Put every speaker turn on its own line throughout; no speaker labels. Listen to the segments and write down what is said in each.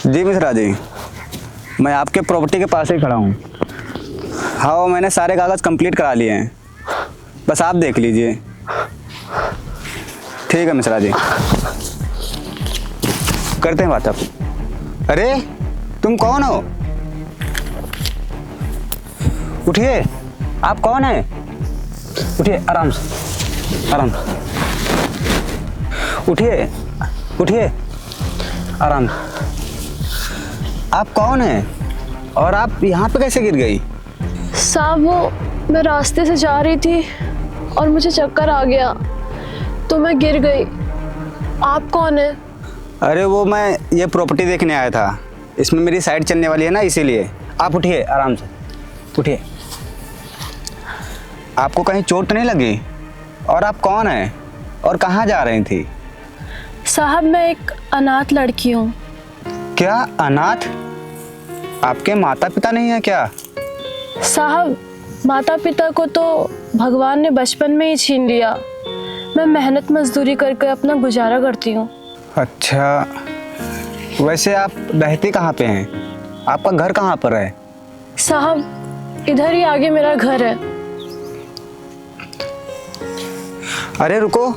जी मिश्रा जी, मैं आपके प्रॉपर्टी के पास ही खड़ा हूँ। हाँ, मैंने सारे कागज़ कंप्लीट करा लिए हैं, बस आप देख लीजिए। ठीक है मिश्रा जी, करते हैं बात आप। अरे तुम कौन हो? उठिए, आप कौन हैं? उठिए, आराम से, आराम से उठिए, उठिए, आराम से। आप कौन हैं और आप यहाँ पे कैसे गिर गई?
साहब, वो मैं रास्ते से जा रही थी और मुझे चक्कर आ गया तो मैं गिर गई। आप कौन हैं?
अरे वो मैं ये प्रॉपर्टी देखने आया था, इसमें मेरी साइड चलने वाली है ना, इसीलिए। आप उठिए, आराम से उठिए। आपको कहीं चोट नहीं लगी? और आप कौन हैं और कहाँ जा रही थी?
साहब, मैं एक अनाथ लड़की हूँ।
क्या अनाथ? आपके माता पिता नहीं है क्या?
साहब, माता पिता को तो भगवान ने बचपन में ही छीन लिया। मैं मेहनत मजदूरी करके अपना गुजारा करती हूँ।
अच्छा, वैसे आप रहती कहाँ पे हैं? आपका घर कहाँ पर है?
साहब, इधर ही आगे मेरा घर है।
अरे रुको,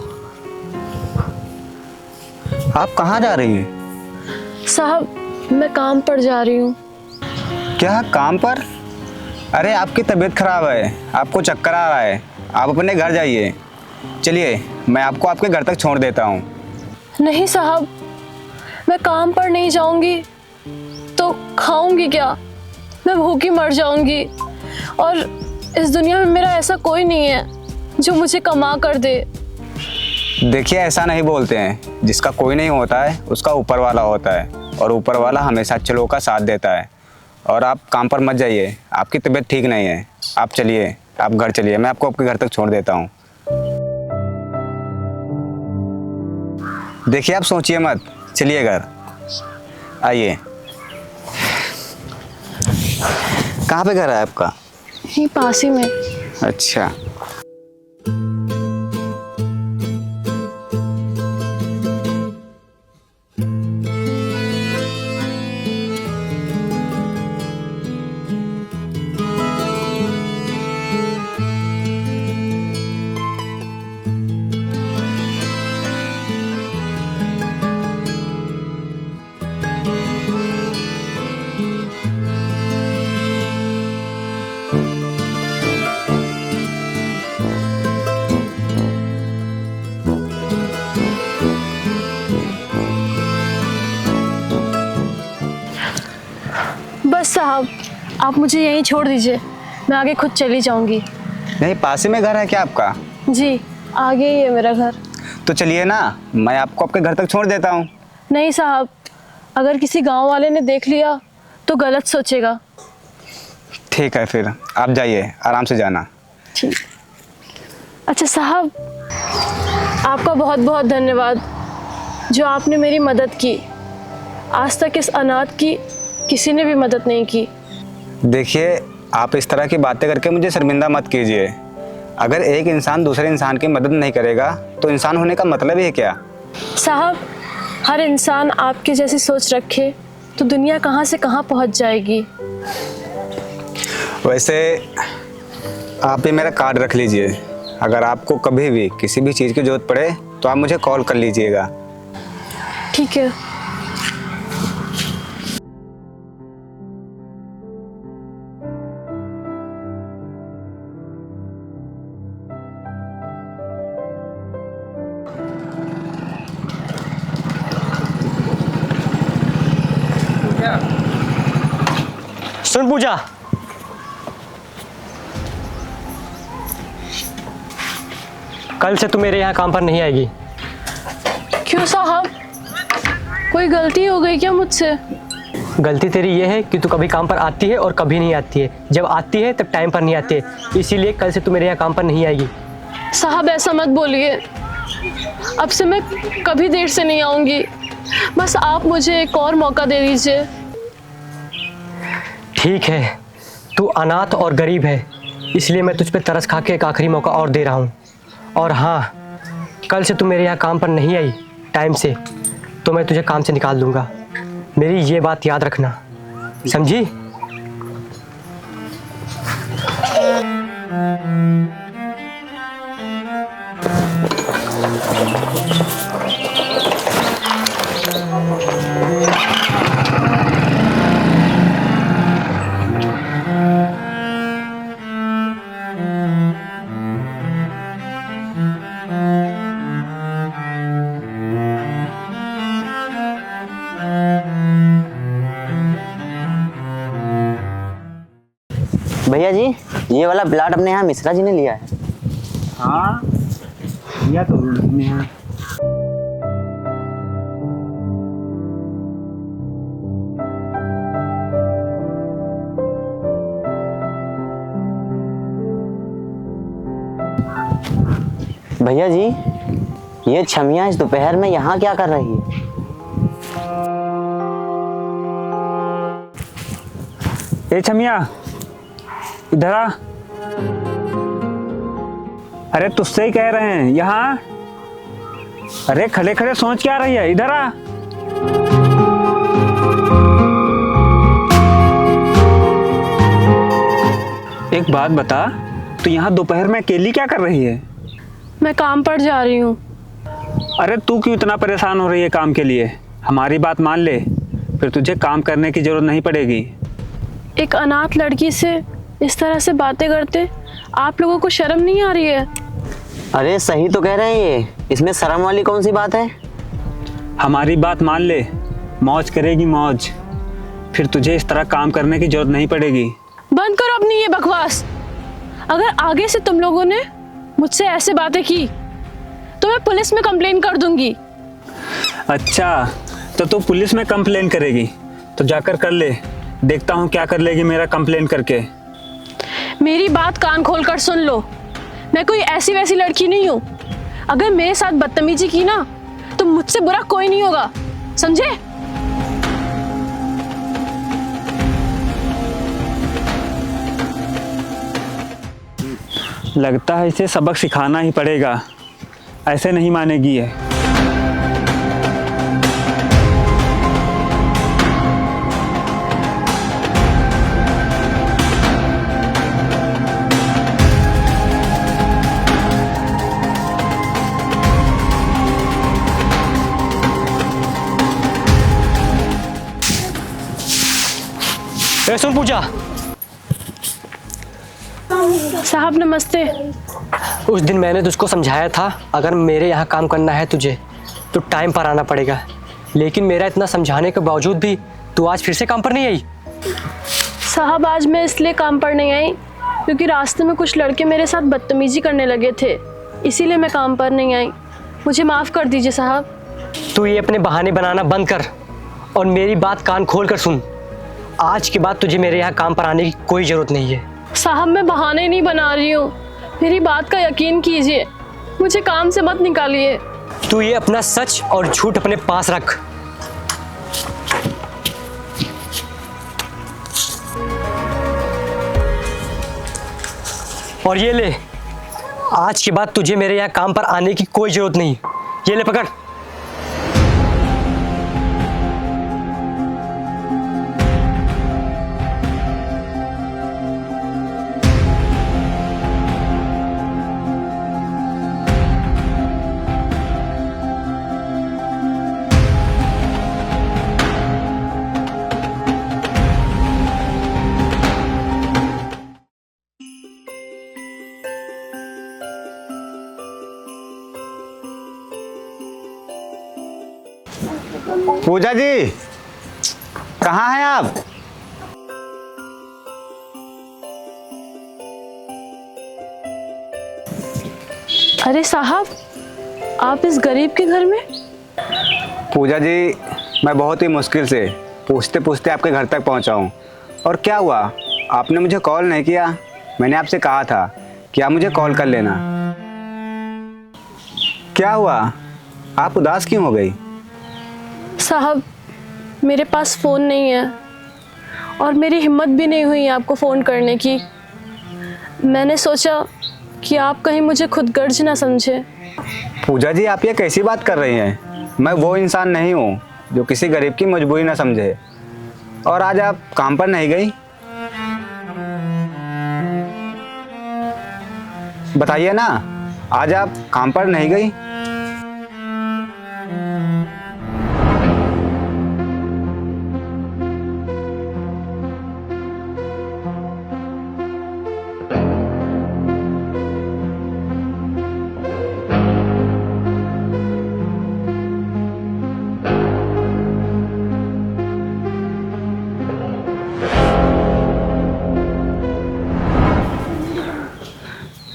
आप कहाँ जा रही हैं?
साहब, मैं काम पर जा रही हूँ।
क्या काम पर? अरे आपकी तबीयत खराब है, आपको चक्कर आ रहा है, आप अपने घर जाइए। चलिए, मैं आपको आपके घर तक छोड़ देता हूँ।
नहीं साहब, मैं काम पर नहीं जाऊंगी तो खाऊंगी क्या? मैं भूखी मर जाऊंगी। और इस दुनिया में मेरा ऐसा कोई नहीं है जो मुझे कमा कर दे।
देखिए, ऐसा नहीं बोलते हैं, जिसका कोई नहीं होता है उसका ऊपर वाला होता है, और ऊपर वाला हमेशा अच्छे लोगों का साथ देता है। और आप काम पर मत जाइए, आपकी तबीयत ठीक नहीं है। आप चलिए, आप घर चलिए, मैं आपको आपके घर तक छोड़ देता हूँ। देखिए, आप सोचिए मत, चलिए घर, आइए। कहाँ पे घर है आपका?
यहीं पास ही में।
अच्छा,
बस साहब, आप मुझे यहीं छोड़ दीजिए, मैं आगे खुद चली जाऊंगी।
नहीं, पास ही में घर है क्या आपका?
जी, आगे ही है मेरा घर।
तो चलिए ना, मैं आपको आपके घर तक छोड़ देता हूँ।
नहीं साहब, अगर किसी गांव वाले ने देख लिया तो गलत सोचेगा।
ठीक है, फिर आप जाइए, आराम से जाना।
ठीक। अच्छा साहब, आपका बहुत बहुत धन्यवाद जो आपने मेरी मदद की। आज तक इस अनाथ की किसी ने भी मदद नहीं की।
देखिए, आप इस तरह की बातें करके मुझे शर्मिंदा मत कीजिए। अगर एक इंसान दूसरे इंसान की मदद नहीं करेगा तो इंसान होने का मतलब ही है क्या?
साहब, हर इंसान आपके जैसी सोच रखे तो दुनिया कहाँ से कहाँ पहुँच जाएगी।
वैसे आप ये मेरा कार्ड रख लीजिए, अगर आपको कभी भी किसी भी चीज़ की ज़रूरत पड़े तो आप मुझे कॉल कर लीजिएगा।
ठीक है।
सुन पूजा, कल से तू मेरे यहाँ काम पर नहीं आएगी।
क्यों साहब, कोई गलती हो गई क्या मुझसे?
गलती तेरी ये है कि तू कभी काम पर आती है और कभी नहीं आती है। जब आती है तब टाइम पर नहीं आती है, इसीलिए कल से तू मेरे यहाँ काम पर नहीं आएगी।
साहब, ऐसा मत बोलिए, अब से मैं कभी देर से नहीं आऊंगी। बस आप मुझे एक और मौका दे दीजिए।
ठीक है, तू अनाथ और गरीब है, इसलिए मैं तुझ पे तरस खा के एक आखिरी मौका और दे रहा हूँ। और हाँ, कल से तू मेरे यहाँ काम पर नहीं आई टाइम से तो मैं तुझे काम से निकाल दूंगा। मेरी ये बात याद रखना, समझी?
भैया जी, ये वाला प्लाट अपने यहाँ मिश्रा जी ने लिया है।
हाँ, या तो हमने यहाँ।
भैया जी, ये छमिया इस दोपहर में यहाँ क्या कर रही है?
ए छमिया, इधर आ। अरे तुझसे ही कह रहे हैं, यहाँ। अरे खड़े खड़े सोच क्या रही है, इधर आ। एक बात बता, तू यहाँ दोपहर में अकेली क्या कर रही है?
मैं काम पर जा रही हूँ।
अरे तू क्यों इतना परेशान हो रही है काम के लिए? हमारी बात मान ले, फिर तुझे काम करने की जरूरत नहीं पड़ेगी।
एक अनाथ लड़की से इस तरह से बातें करते आप लोगों को शर्म नहीं आ रही है?
अरे सही तो कह रहे हैं ये, इसमें शर्म वाली कौन सी बात है?
हमारी बात मान ले, मौज करेगी मौज, फिर तुझे इस तरह काम करने की जरूरत नहीं पड़ेगी।
बंद करो अपनी ये बकवास। अगर आगे से तुम लोगों ने मुझसे ऐसे बातें की तो मैं पुलिस में कंप्लेन कर दूंगी।
अच्छा, तो तू पुलिस में कंप्लेन करेगी? तो जाकर कर ले, देखता हूँ क्या कर लेगी मेरा कंप्लेन करके।
मेरी बात कान खोल कर सुन लो, मैं कोई ऐसी वैसी लड़की नहीं हूँ। अगर मेरे साथ बदतमीजी की ना तो मुझसे बुरा कोई नहीं होगा, समझे?
लगता है इसे सबक सिखाना ही पड़ेगा, ऐसे नहीं मानेगी ये।
ए सुन पूजा,
साहब नमस्ते।
उस दिन मैंने तुझको समझाया था अगर मेरे यहाँ काम करना है तुझे तो टाइम पर आना पड़ेगा, लेकिन मेरा इतना समझाने के बावजूद भी तू आज फिर से काम पर नहीं आई।
साहब आज मैं इसलिए काम पर नहीं आई क्योंकि रास्ते में कुछ लड़के मेरे साथ बदतमीजी करने लगे थे, इसीलिए मैं काम पर नहीं आई। मुझे माफ़ कर दीजिए साहब।
तू ये अपने बहाने बनाना बंद कर और मेरी बात कान खोल कर सुन। आज के बाद तुझे मेरे यहाँ काम पर आने की कोई ज़रूरत नहीं है।
साहब मैं बहाने नहीं बना रही हूँ, मेरी बात का यकीन कीजिए, मुझे काम से मत निकालिए।
तू ये अपना सच और झूठ अपने पास रख। और ये ले, आज के बाद तुझे मेरे यहाँ काम पर आने की कोई जरूरत नहीं। ये ले पकड़।
पूजा जी, कहाँ हैं आप?
अरे साहब, आप इस गरीब के घर में?
पूजा जी, मैं बहुत ही मुश्किल से पूछते पूछते आपके घर तक पहुंचा हूं। और क्या हुआ, आपने मुझे कॉल नहीं किया? मैंने आपसे कहा था कि आप मुझे कॉल कर लेना। क्या हुआ, आप उदास क्यों हो गई?
साहब मेरे पास फ़ोन नहीं है और मेरी हिम्मत भी नहीं हुई आपको फ़ोन करने की। मैंने सोचा कि आप कहीं मुझे खुदगर्ज ना समझे।
पूजा जी, आप ये कैसी बात कर रही हैं? मैं वो इंसान नहीं हूँ जो किसी गरीब की मजबूरी ना समझे। और आज आप काम पर नहीं गई, बताइए ना, आज आप काम पर नहीं गई?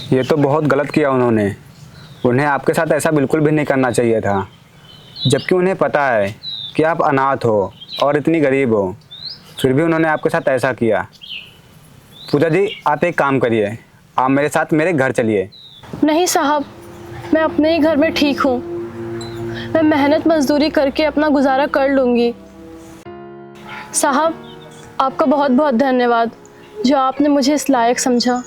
ये तो बहुत गलत किया उन्होंने। उन्हें आपके साथ ऐसा बिल्कुल भी नहीं करना चाहिए था, जबकि उन्हें पता है कि आप अनाथ हो और इतनी गरीब हो, फिर भी उन्होंने आपके साथ ऐसा किया। पूजा जी, आप एक काम करिए, आप मेरे साथ मेरे घर चलिए।
नहीं साहब, मैं अपने ही घर में ठीक हूँ। मैं मेहनत मजदूरी करके अपना गुजारा कर लूँगी। साहब, आपका बहुत बहुत धन्यवाद जो आपने मुझे इस लायक समझा।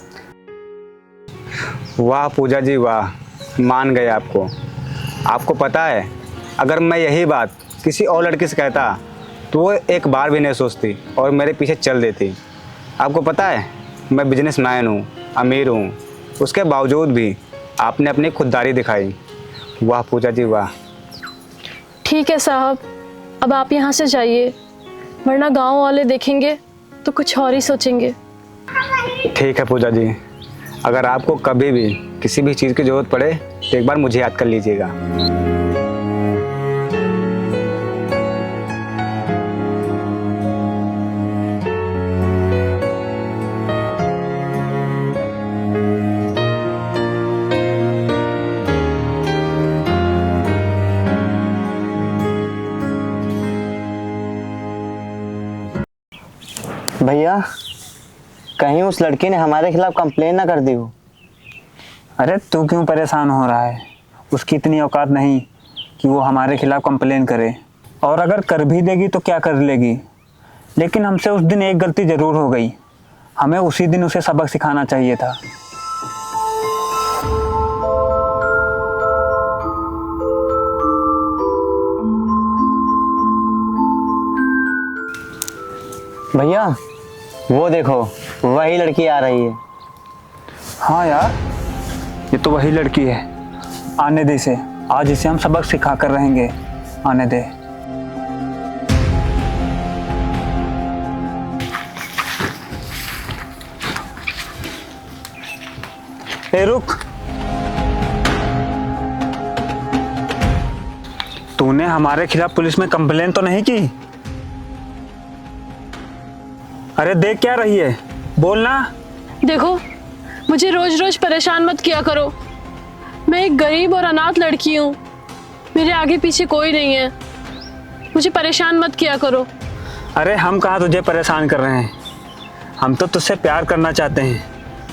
वाह पूजा जी वाह, मान गए आपको। आपको पता है, अगर मैं यही बात किसी और लड़की से कहता तो वो एक बार भी नहीं सोचती और मेरे पीछे चल देती। आपको पता है, मैं बिजनेसमैन हूँ, अमीर हूँ, उसके बावजूद भी आपने अपनी खुददारी दिखाई। वाह पूजा जी वाह।
ठीक है साहब, अब आप यहाँ से जाइए, वरना गांव वाले देखेंगे तो कुछ और ही सोचेंगे।
ठीक है पूजा जी, अगर आपको कभी भी किसी भी चीज़ की ज़रूरत पड़े तो एक बार मुझे याद कर लीजिएगा।
भैया, कहीं उस लड़की ने हमारे खिलाफ कंप्लेन ना कर दी हो।
अरे तू क्यों परेशान हो रहा है? उसकी इतनी औकात नहीं कि वो हमारे खिलाफ कंप्लेन करे, और अगर कर भी देगी तो क्या कर लेगी। लेकिन हमसे उस दिन एक गलती ज़रूर हो गई, हमें उसी दिन उसे सबक सिखाना चाहिए था।
भैया, वो देखो, वही लड़की आ रही है।
हाँ यार, ये तो वही लड़की है। आने दे इसे, आज इसे हम सबक सिखा कर रहेंगे। आने दे। ए रुक, तूने हमारे खिलाफ पुलिस में कंप्लेन तो नहीं की? अरे देख क्या रही है, बोलना।
देखो, मुझे रोज रोज परेशान मत किया करो। मैं एक गरीब और अनाथ लड़की हूँ, मेरे आगे पीछे कोई नहीं है। मुझे परेशान मत किया करो।
अरे हम कहाँ तुझे परेशान कर रहे हैं, हम तो तुझसे प्यार करना चाहते हैं,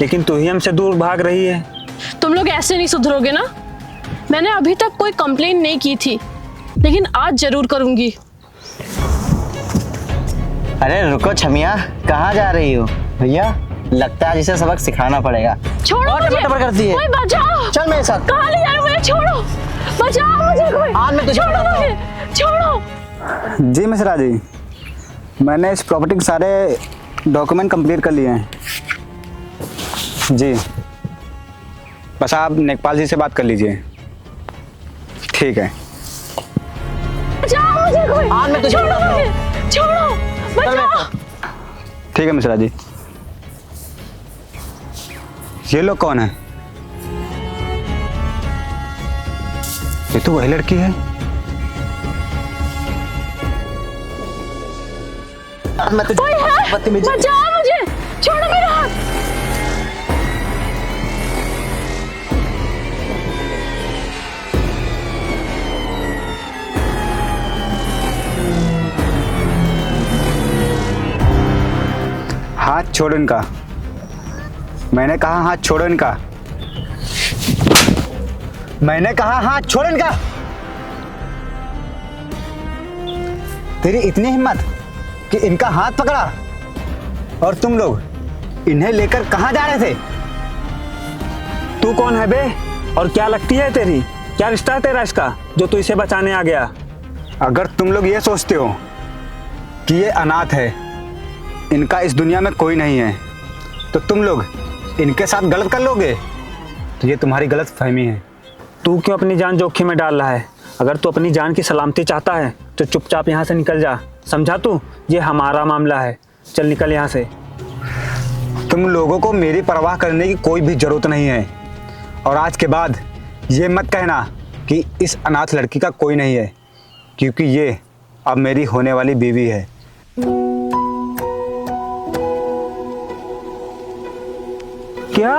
लेकिन तू ही हमसे दूर भाग रही है।
तुम लोग ऐसे नहीं सुधरोगे ना। मैंने अभी तक कोई कंप्लेन नहीं की थी, लेकिन आज जरूर करूंगी।
अरे रुको छमिया, कहाँ जा रही हो? भैया, लगता है आज इसे सबक सिखाना पड़ेगा।
छोड़ो
और
मुझे,
टपर करती है।
कोई बचाओ।
चल मेरे साथ।
कहाँ ले जा रहे हो मुझे? छोड़ो, बचाओ मुझे कोई।
आज मैं तुझे
छोड़ो
बताता हूँ।
मुझे, छोड़ो।
जी मिश्रा जी, मैंने इस प्रॉपर्टी के सारे डॉक्यूमेंट कंप्लीट कर लिए हैं जी। बस आप नेकपाल जी से बात कर लीजिए। ठीक है।
बचाओ मुझे कोई।
आज मैं तुझे
छोड़ो
बताता हूँ।
मुझे, छोड़ो, बचाओ।
ठीक है मिश्रा जी। ये लोग कौन है? ये तो वही लड़की है।
मैं तुझे
कोई है?
बदतमीजी-
बचाओ मुझे, छोड़ो मेरा हाथ।
हाथ छोड़ो इनका। मैंने कहा हाथ छोड़ो इनका। मैंने कहा हाथ छोड़ो इनका। तेरी इतनी हिम्मत कि इनका हाथ पकड़ा। और तुम लोग इन्हें लेकर कहाँ जा रहे थे?
तू कौन है बे, और क्या लगती है तेरी? क्या रिश्ता है तेरा इसका जो तू इसे बचाने आ गया?
अगर तुम लोग ये सोचते हो कि ये अनाथ है, इनका इस दुनिया में कोई नहीं है, तो तुम लोग इनके साथ गलत कर लोगे, तो ये तुम्हारी गलत फहमी है।
तू क्यों अपनी जान जोखिम में डाल रहा है? अगर तू अपनी जान की सलामती चाहता है तो चुपचाप यहाँ से निकल जा, समझा तू? ये हमारा मामला है, चल निकल यहाँ से।
तुम लोगों को मेरी परवाह करने की कोई भी ज़रूरत नहीं है, और आज के बाद ये मत कहना कि इस अनाथ लड़की का कोई नहीं है, क्योंकि ये अब मेरी होने वाली बीवी है।
क्या?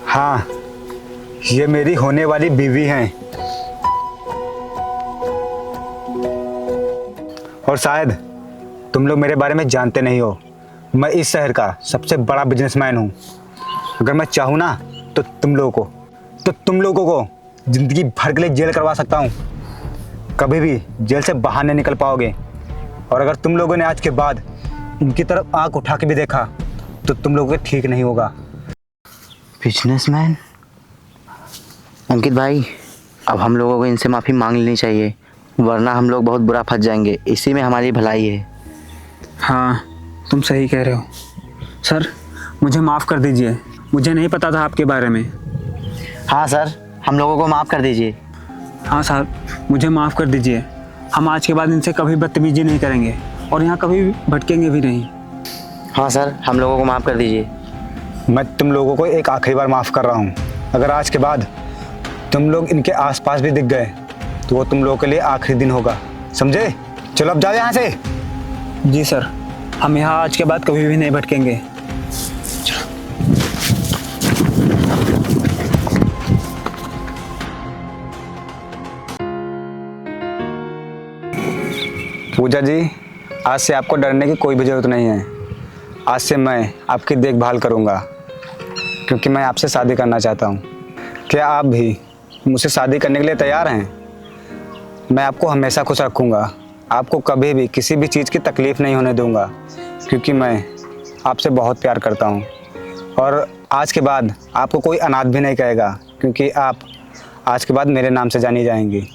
हाँ, ये मेरी होने वाली बीवी हैं। और शायद तुम लोग मेरे बारे में जानते नहीं हो, मैं इस शहर का सबसे बड़ा बिजनेसमैन हूँ। अगर मैं चाहूँ ना तो तुम लोगों को ज़िंदगी भर के लिए जेल करवा सकता हूँ। कभी भी जेल से बाहर नहीं निकल पाओगे। और अगर तुम लोगों ने आज के बाद इनकी तरफ आंख उठा के भी देखा तो तुम लोगों को ठीक नहीं होगा।
बिजनेसमैन? अंकित भाई, अब हम लोगों को इनसे माफ़ी मांग लेनी चाहिए, वरना हम लोग बहुत बुरा फंस जाएंगे। इसी में हमारी भलाई है।
हाँ, तुम सही कह रहे हो। सर, मुझे माफ़ कर दीजिए, मुझे नहीं पता था आपके बारे में।
हाँ सर, हम लोगों को माफ़ कर दीजिए।
हाँ सर, मुझे माफ़ कर दीजिए। हम आज के बाद इनसे कभी बदतमीजी नहीं करेंगे और यहाँ कभी भटकेंगे भी नहीं।
हाँ सर, हम लोगों को माफ़ कर दीजिए।
मैं तुम लोगों को एक आखिरी बार माफ़ कर रहा हूँ। अगर आज के बाद तुम लोग इनके आसपास भी दिख गए तो वो तुम लोगों के लिए आखिरी दिन होगा, समझे? चलो अब जाओ यहाँ से।
जी सर, हम यहाँ आज के बाद कभी भी नहीं भटकेंगे।
पूजा जी, आज से आपको डरने की कोई भी ज़रूरत नहीं है। आज से मैं आपकी देखभाल करूँगा, क्योंकि मैं आपसे शादी करना चाहता हूँ। क्या आप भी मुझसे शादी करने के लिए तैयार हैं? मैं आपको हमेशा खुश रखूँगा, आपको कभी भी किसी भी चीज़ की तकलीफ़ नहीं होने दूँगा, क्योंकि मैं आपसे बहुत प्यार करता हूँ। और आज के बाद आपको कोई अनाथ भी नहीं कहेगा, क्योंकि आप आज के बाद मेरे नाम से जानी जाएंगी।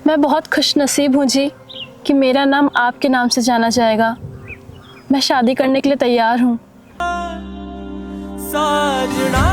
मैं बहुत खुश नसीब हूँ जी कि मेरा नाम आपके नाम से जाना जाएगा। मैं शादी करने के लिए तैयार हूँ।
साजना